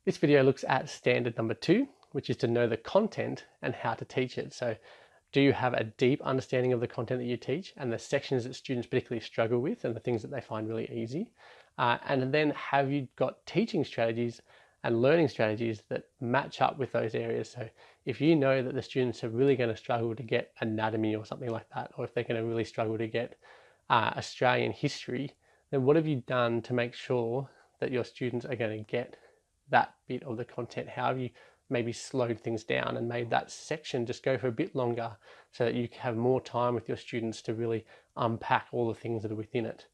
This video looks at standard number 2, which is to know the content and how to teach it. So do you have a deep understanding of the content that you teach and the sections that students particularly struggle with and the things that they find really easy? And then have you got teaching strategies and learning strategies that match up with those areas? So if you know that the students are really going to struggle to get anatomy or something like that, or if they're going to really struggle to get Australian history, then what have you done to make sure that your students are going to get that bit of the content? How have you maybe slowed things down and made that section just go for a bit longer so that you have more time with your students to really unpack all the things that are within it?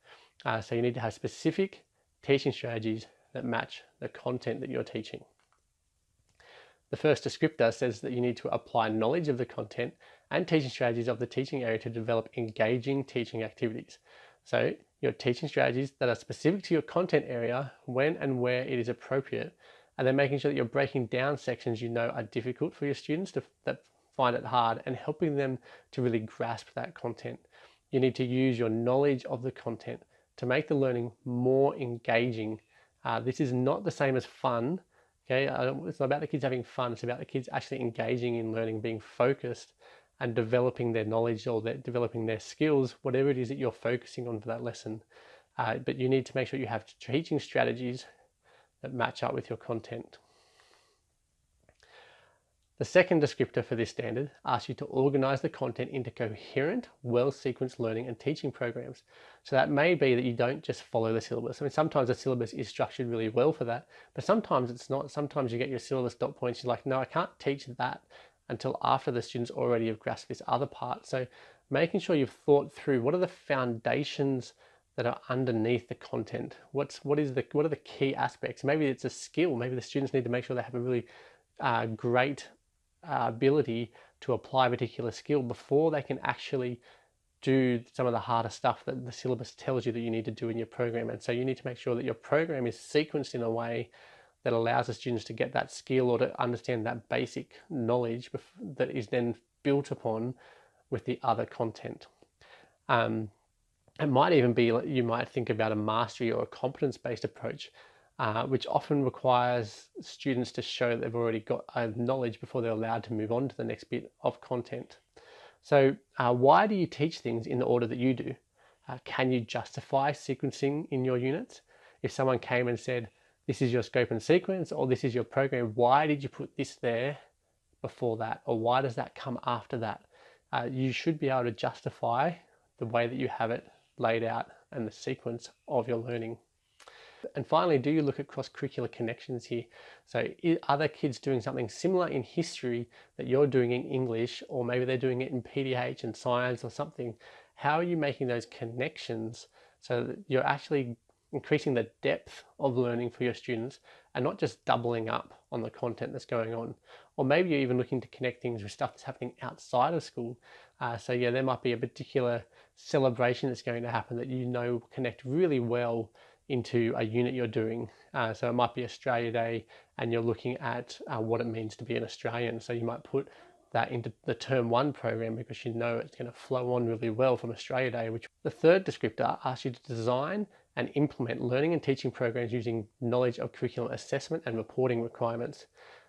So you need to have specific teaching strategies that match the content that you're teaching. The first descriptor says that you need to apply knowledge of the content and teaching strategies of the teaching area to develop engaging teaching activities. So your teaching strategies that are specific to your content area when and where it is appropriate, and then making sure that you're breaking down sections you know are difficult for your students that find it hard and helping them to really grasp that content. You need to use your knowledge of the content to make the learning more engaging. This is not the same as fun. Okay, it's not about the kids having fun. It's about the kids actually engaging in learning, being focused and developing their knowledge or developing their skills, whatever it is that you're focusing on for that lesson. But you need to make sure you have teaching strategies that match up with your content. The second descriptor for this standard asks you to organize the content into coherent, well-sequenced learning and teaching programs. So that may be that you don't just follow the syllabus. I mean, sometimes the syllabus is structured really well for that, but sometimes it's not. Sometimes you get your syllabus dot points, you're like, no, I can't teach that until after the students already have grasped this other part. So making sure you've thought through what are the foundations that are underneath the content. What are the key aspects? Maybe it's a skill. Maybe the students need to make sure they have a really great ability to apply a particular skill before they can actually do some of the harder stuff that the syllabus tells you that you need to do in your program. And so you need to make sure that your program is sequenced in a way that allows the students to get that skill or to understand that basic knowledge that is then built upon with the other content. It might even be, you might think about a mastery or a competence-based approach, which often requires students to show that they've already got knowledge before they're allowed to move on to the next bit of content. So why do you teach things in the order that you do? Can you justify sequencing in your units? If someone came and said, this is your scope and sequence, or this is your program, why did you put this there before that? Or why does that come after that? You should be able to justify the way that you have it laid out and the sequence of your learning. And finally, do you look at cross-curricular connections here? So are other kids doing something similar in history that you're doing in English, or maybe they're doing it in PDH and science or something? How are you making those connections so that you're actually increasing the depth of learning for your students and not just doubling up on the content that's going on? Or maybe you're even looking to connect things with stuff that's happening outside of school. So yeah, there might be a particular celebration that's going to happen that you know will connect really well into a unit you're doing. So it might be Australia Day and you're looking at what it means to be an Australian. So you might put that into the Term 1 program because you know it's going to flow on really well from Australia Day. Which the third descriptor asks you to design and implement learning and teaching programs using knowledge of curriculum assessment and reporting requirements.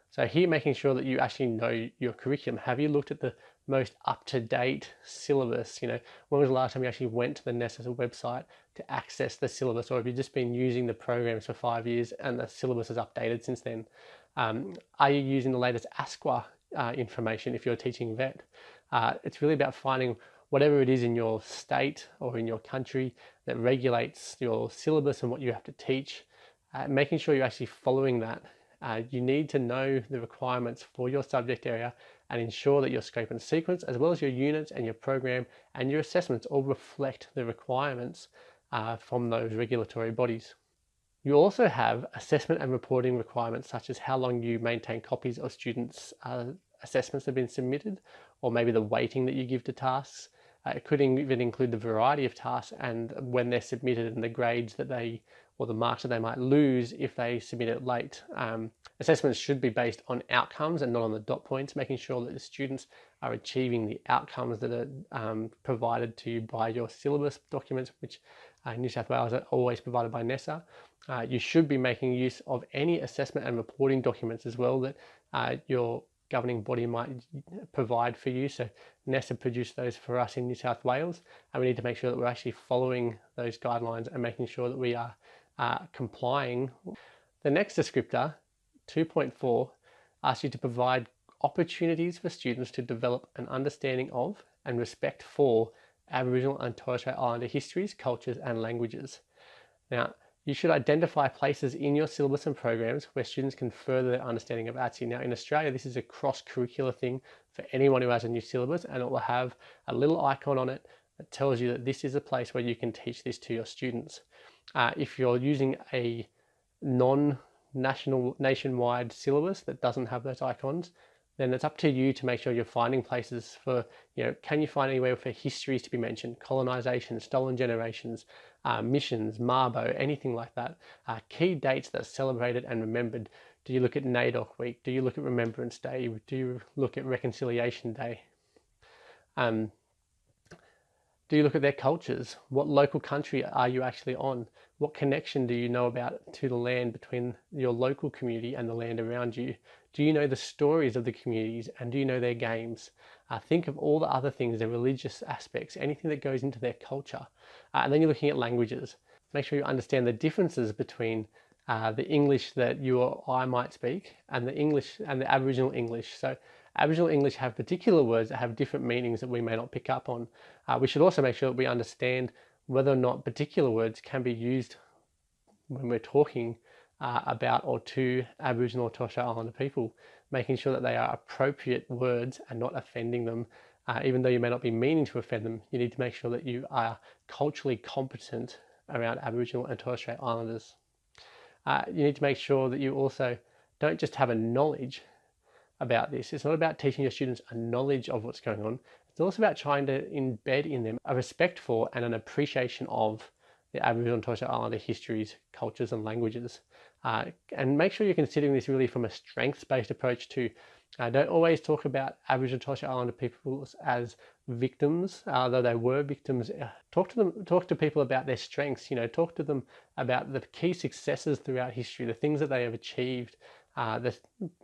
So here, making sure that you actually know your curriculum. Have you looked at the most up-to-date syllabus? You know, when was the last time you actually went to the NESA's website to access the syllabus, or have you just been using the programs for 5 years and the syllabus is updated since then? Are you using the latest ASQA information if you're teaching vet? It's really about finding whatever it is in your state or in your country that regulates your syllabus and what you have to teach, making sure you're actually following that. You need to know the requirements for your subject area and ensure that your scope and sequence, as well as your units and your program and your assessments, all reflect the requirements from those regulatory bodies. You also have assessment and reporting requirements, such as how long you maintain copies of students' assessments that have been submitted, or maybe the weighting that you give to tasks. It could even include the variety of tasks and when they're submitted and the grades that or the marks that they might lose if they submit it late. Assessments should be based on outcomes and not on the dot points, making sure that the students are achieving the outcomes that are provided to you by your syllabus documents, which in New South Wales are always provided by NESA. You should be making use of any assessment and reporting documents as well that your governing body might provide for you. So NESA produced those for us in New South Wales, and we need to make sure that we're actually following those guidelines and making sure that we are complying. The next descriptor, 2.4, asks you to provide opportunities for students to develop an understanding of and respect for Aboriginal and Torres Strait Islander histories, cultures and languages. Now, you should identify places in your syllabus and programs where students can further their understanding of ATSI. Now, in Australia, this is a cross-curricular thing for anyone who has a new syllabus, and it will have a little icon on it that tells you that this is a place where you can teach this to your students. If you're using a nationwide syllabus that doesn't have those icons, then it's up to you to make sure you're finding places for, can you find anywhere for histories to be mentioned, colonisation, stolen generations, missions, Mabo, anything like that. Key dates that are celebrated and remembered. Do you look at NAIDOC Week? Do you look at Remembrance Day? Do you look at Reconciliation Day? Do you look at their cultures? What local country are you actually on? What connection do you know about to the land between your local community and the land around you? Do you know the stories of the communities, and do you know their games? Think of all the other things, the religious aspects, anything that goes into their culture. And then you're looking at languages. Make sure you understand the differences between the English that you or I might speak and the English and the Aboriginal English. So Aboriginal English have particular words that have different meanings that we may not pick up on. We should also make sure that we understand whether or not particular words can be used when we're talking about or to Aboriginal or Torres Strait Islander people, making sure that they are appropriate words and not offending them. Even though you may not be meaning to offend them, you need to make sure that you are culturally competent around Aboriginal and Torres Strait Islanders. You need to make sure that you also don't just have a knowledge about this. It's not about teaching your students a knowledge of what's going on. It's also about trying to embed in them a respect for and an appreciation of the Aboriginal and Torres Strait Islander histories, cultures and languages. And make sure you're considering this really from a strengths-based approach too. Don't always talk about Aboriginal and Torres Strait Islander people as victims, though they were victims. Talk to people about their strengths. Talk to them about the key successes throughout history, the things that they have achieved, the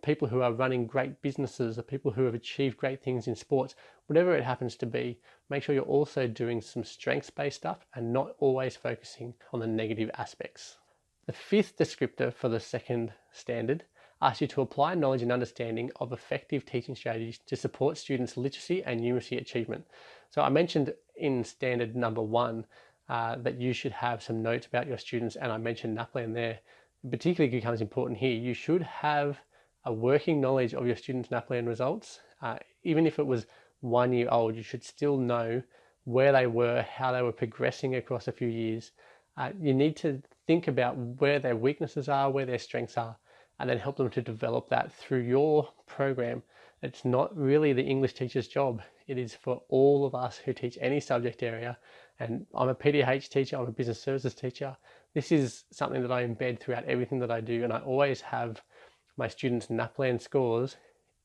people who are running great businesses, the people who have achieved great things in sports, whatever it happens to be. Make sure you're also doing some strengths-based stuff and not always focusing on the negative aspects. The fifth descriptor for the second standard asks you to apply knowledge and understanding of effective teaching strategies to support students' literacy and numeracy achievement. So I mentioned in standard number 1 that you should have some notes about your students, and I mentioned NAPLAN there. It particularly becomes important here. You should have a working knowledge of your students' NAPLAN results. Even if it was 1 year old, you should still know where they were, how they were progressing across a few years. You need to think about where their weaknesses are, where their strengths are, and then help them to develop that through your program. It's not really the English teacher's job. It is for all of us who teach any subject area. And I'm a PDH teacher, I'm a business services teacher. This is something that I embed throughout everything that I do, and I always have my students' NAPLAN scores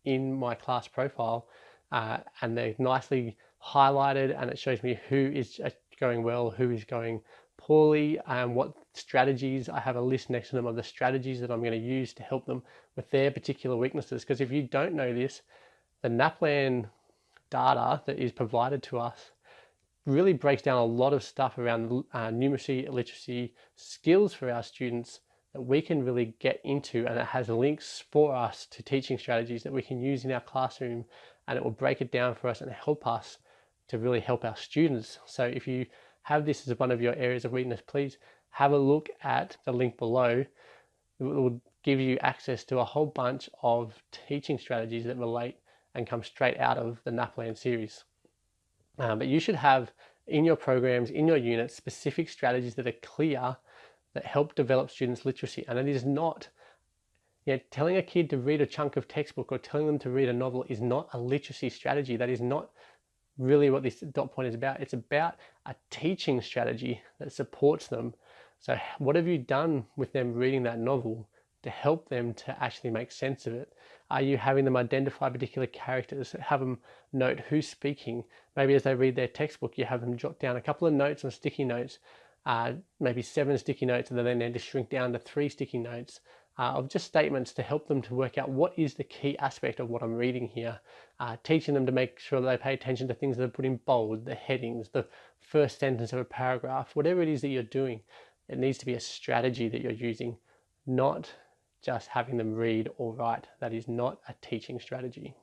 in my class profile, and they're nicely highlighted, and it shows me who is going well, who is going poorly, and what strategies. I have a list next to them of the strategies that I'm going to use to help them with their particular weaknesses. Because if you don't know this, the NAPLAN data that is provided to us really breaks down a lot of stuff around numeracy, literacy, skills for our students that we can really get into, and it has links for us to teaching strategies that we can use in our classroom, and it will break it down for us and help us to really help our students. So if you have this as one of your areas of weakness, please have a look at the link below. It will give you access to a whole bunch of teaching strategies that relate and come straight out of the NAPLAN series. But you should have in your programs, in your units, specific strategies that are clear, that help develop students' literacy. And it is not, telling a kid to read a chunk of textbook or telling them to read a novel is not a literacy strategy. That is not really what this dot point is about. It's about a teaching strategy that supports them. So what have you done with them reading that novel to help them to actually make sense of it? Are you having them identify particular characters, have them note who's speaking? Maybe as they read their textbook, you have them jot down a couple of notes on sticky notes maybe 7 sticky notes, and then need to shrink down to 3 sticky notes of just statements to help them to work out what is the key aspect of what I'm reading here, teaching them to make sure that they pay attention to things that are put in bold, the headings, the first sentence of a paragraph, whatever it is that you're doing. It needs to be a strategy that you're using, not just having them read or write. That is not a teaching strategy.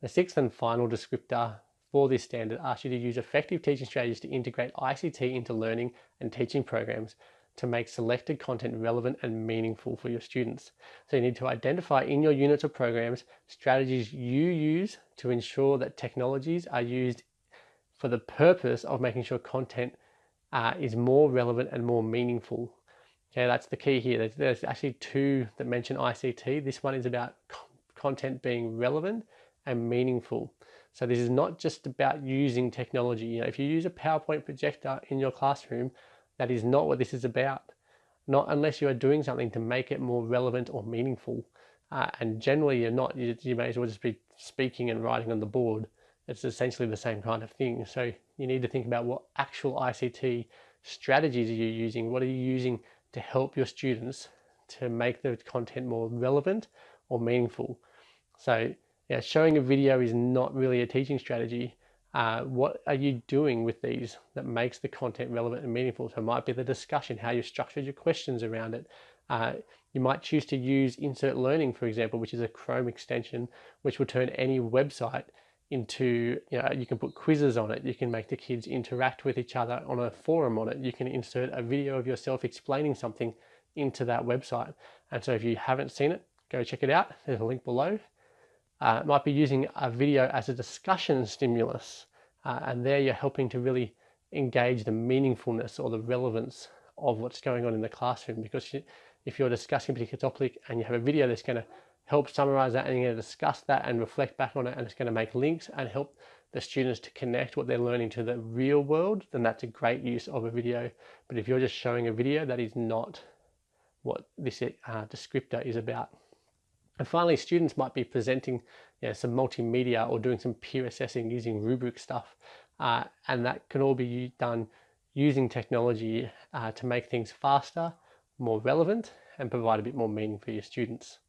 The sixth and final descriptor for this standard asks you to use effective teaching strategies to integrate ICT into learning and teaching programs to make selected content relevant and meaningful for your students. So you need to identify in your units or programs strategies you use to ensure that technologies are used for the purpose of making sure content is more relevant and more meaningful. Okay, that's the key here. There's actually 2 that mention ICT. This one is about content being relevant and meaningful. So this is not just about using technology. You know, if you use a PowerPoint projector in your classroom, that is not what this is about. Not unless you are doing something to make it more relevant or meaningful. And generally you're not. You may as well just be speaking and writing on the board. It's essentially the same kind of thing. So you need to think about what actual ICT strategies are you using? What are you using to help your students to make the content more relevant or meaningful? So yeah, showing a video is not really a teaching strategy. What are you doing with these that makes the content relevant and meaningful? So it might be the discussion, how you structured your questions around it. You might choose to use Insert Learning, for example, which is a Chrome extension, which will turn any website into, you can put quizzes on it. You can make the kids interact with each other on a forum on it. You can insert a video of yourself explaining something into that website. And so if you haven't seen it, go check it out. There's a link below. It might be using a video as a discussion stimulus. And there you're helping to really engage the meaningfulness or the relevance of what's going on in the classroom. Because if you're discussing a particular topic and you have a video that's going to help summarize that, and you're going to discuss that and reflect back on it, and it's going to make links and help the students to connect what they're learning to the real world, then that's a great use of a video. But if you're just showing a video, that is not what this descriptor is about. And finally, students might be presenting some multimedia or doing some peer assessing using rubric stuff. And that can all be done using technology to make things faster, more relevant, and provide a bit more meaning for your students.